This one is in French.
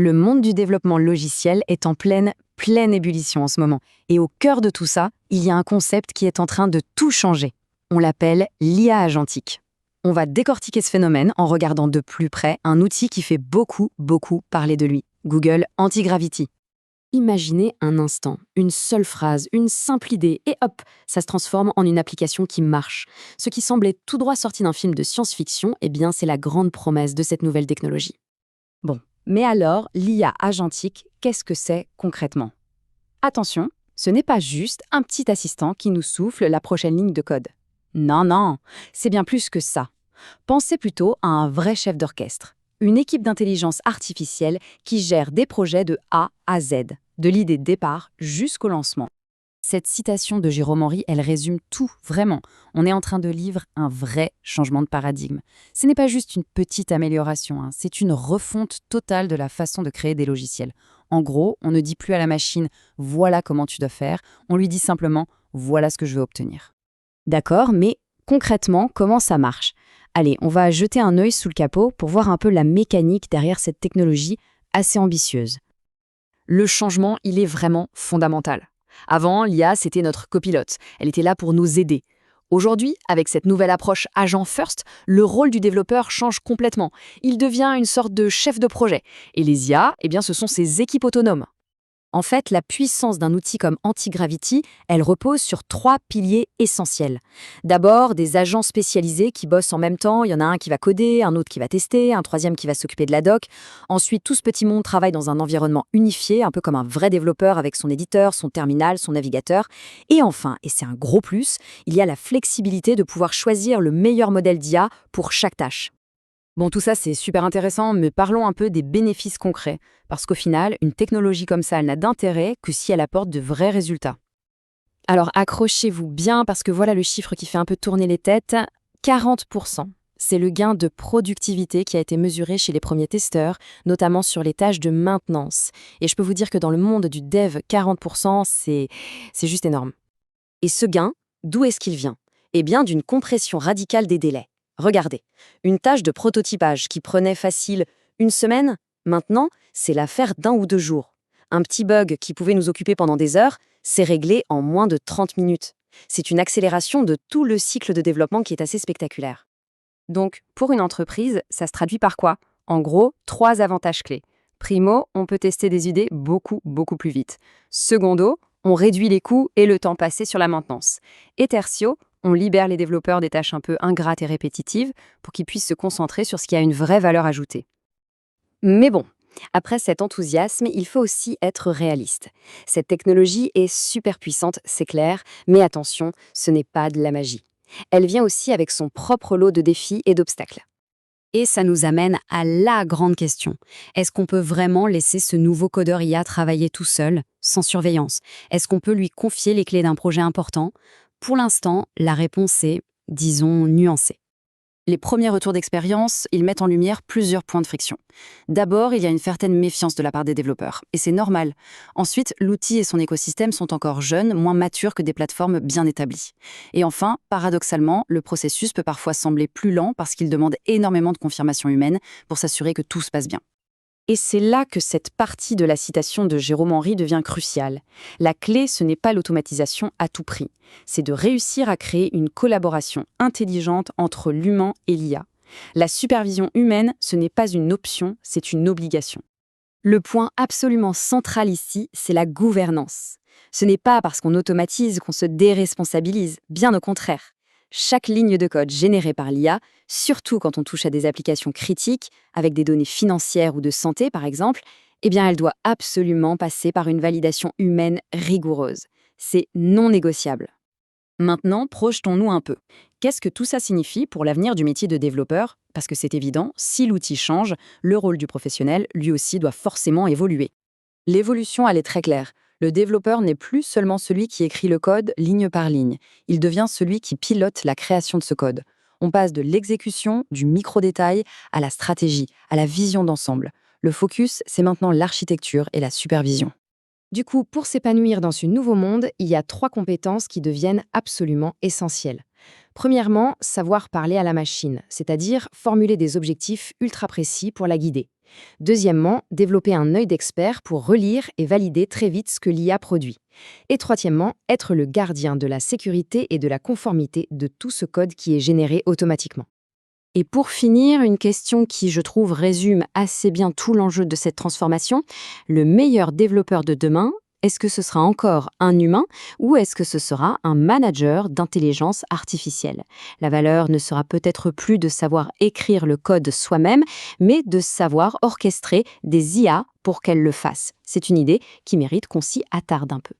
Le monde du développement logiciel est en pleine ébullition en ce moment. Et au cœur de tout ça, il y a un concept qui est en train de tout changer. On l'appelle l'IA agentique. On va décortiquer ce phénomène en regardant de plus près un outil qui fait beaucoup parler de lui, Google Antigravity. Imaginez un instant, une seule phrase, une simple idée, et hop, ça se transforme en une application qui marche. Ce qui semblait tout droit sorti d'un film de science-fiction, eh bien c'est la grande promesse de cette nouvelle technologie. Bon, mais alors, l'IA agentique, qu'est-ce que c'est concrètement? Attention, ce n'est pas juste un petit assistant qui nous souffle la prochaine ligne de code. Non, c'est bien plus que ça. Pensez plutôt à un vrai chef d'orchestre, une équipe d'intelligence artificielle qui gère des projets de A à Z, de l'idée de départ jusqu'au lancement. Cette citation de Jérôme Henry, elle résume tout, vraiment. On est en train de vivre un vrai changement de paradigme. Ce n'est pas juste une petite amélioration, hein, c'est une refonte totale de la façon de créer des logiciels. En gros, on ne dit plus à la machine « voilà comment tu dois faire », on lui dit simplement « voilà ce que je veux obtenir ». D'accord, mais concrètement, comment ça marche? Allez, on va jeter un œil sous le capot pour voir un peu la mécanique derrière cette technologie assez ambitieuse. Le changement, il est vraiment fondamental. Avant, l'IA, c'était notre copilote. Elle était là pour nous aider. Aujourd'hui, avec cette nouvelle approche agent first, le rôle du développeur change complètement. Il devient une sorte de chef de projet. Et les IA, eh bien, ce sont ces équipes autonomes. En fait, la puissance d'un outil comme Antigravity, elle repose sur 3 piliers essentiels. D'abord, des agents spécialisés qui bossent en même temps. Il y en a un qui va coder, un autre qui va tester, un troisième qui va s'occuper de la doc. Ensuite, tout ce petit monde travaille dans un environnement unifié, un peu comme un vrai développeur avec son éditeur, son terminal, son navigateur. Et enfin, et c'est un gros plus, il y a la flexibilité de pouvoir choisir le meilleur modèle d'IA pour chaque tâche. Bon, tout ça, c'est super intéressant, mais parlons un peu des bénéfices concrets. Parce qu'au final, une technologie comme ça, elle n'a d'intérêt que si elle apporte de vrais résultats. Alors accrochez-vous bien, parce que voilà le chiffre qui fait un peu tourner les têtes. 40%. C'est le gain de productivité qui a été mesuré chez les premiers testeurs, notamment sur les tâches de maintenance. Et je peux vous dire que dans le monde du dev, 40%, c'est juste énorme. Et ce gain, d'où est-ce qu'il vient? Eh bien, d'une compression radicale des délais. Regardez, une tâche de prototypage qui prenait facile une semaine, maintenant, c'est l'affaire d'1 ou 2 jours. Un petit bug qui pouvait nous occuper pendant des heures, c'est réglé en moins de 30 minutes. C'est une accélération de tout le cycle de développement qui est assez spectaculaire. Donc, pour une entreprise, ça se traduit par quoi? En gros, 3 avantages clés. Primo, on peut tester des idées beaucoup plus vite. Secondo, on réduit les coûts et le temps passé sur la maintenance. Et tertio, on libère les développeurs des tâches un peu ingrates et répétitives pour qu'ils puissent se concentrer sur ce qui a une vraie valeur ajoutée. Mais bon, après cet enthousiasme, il faut aussi être réaliste. Cette technologie est super puissante, c'est clair, mais attention, ce n'est pas de la magie. Elle vient aussi avec son propre lot de défis et d'obstacles. Et ça nous amène à la grande question. Est-ce qu'on peut vraiment laisser ce nouveau codeur IA travailler tout seul, sans surveillance? Est-ce qu'on peut lui confier les clés d'un projet important? Pour l'instant, la réponse est, disons, nuancée. Les premiers retours d'expérience, ils mettent en lumière plusieurs points de friction. D'abord, il y a une certaine méfiance de la part des développeurs, et c'est normal. Ensuite, l'outil et son écosystème sont encore jeunes, moins matures que des plateformes bien établies. Et enfin, paradoxalement, le processus peut parfois sembler plus lent parce qu'il demande énormément de confirmation humaine pour s'assurer que tout se passe bien. Et c'est là que cette partie de la citation de Jérôme Henry devient cruciale. La clé, ce n'est pas l'automatisation à tout prix. C'est de réussir à créer une collaboration intelligente entre l'humain et l'IA. La supervision humaine, ce n'est pas une option, c'est une obligation. Le point absolument central ici, c'est la gouvernance. Ce n'est pas parce qu'on automatise qu'on se déresponsabilise, bien au contraire. Chaque ligne de code générée par l'IA, surtout quand on touche à des applications critiques, avec des données financières ou de santé par exemple, eh bien elle doit absolument passer par une validation humaine rigoureuse. C'est non négociable. Maintenant, projetons-nous un peu. Qu'est-ce que tout ça signifie pour l'avenir du métier de développeur? Parce que c'est évident, si l'outil change, le rôle du professionnel, lui aussi, doit forcément évoluer. L'évolution, elle est très claire. Le développeur n'est plus seulement celui qui écrit le code ligne par ligne. Il devient celui qui pilote la création de ce code. On passe de l'exécution, du micro-détail, à la stratégie, à la vision d'ensemble. Le focus, c'est maintenant l'architecture et la supervision. Du coup, pour s'épanouir dans ce nouveau monde, il y a 3 compétences qui deviennent absolument essentielles. Premièrement, savoir parler à la machine, c'est-à-dire formuler des objectifs ultra précis pour la guider. Deuxièmement, développer un œil d'expert pour relire et valider très vite ce que l'IA produit. Et troisièmement, être le gardien de la sécurité et de la conformité de tout ce code qui est généré automatiquement. Et pour finir, une question qui, je trouve, résume assez bien tout l'enjeu de cette transformation. Le meilleur développeur de demain, est-ce que ce sera encore un humain ou est-ce que ce sera un manager d'intelligence artificielle? La valeur ne sera peut-être plus de savoir écrire le code soi-même, mais de savoir orchestrer des IA pour qu'elles le fassent. C'est une idée qui mérite qu'on s'y attarde un peu.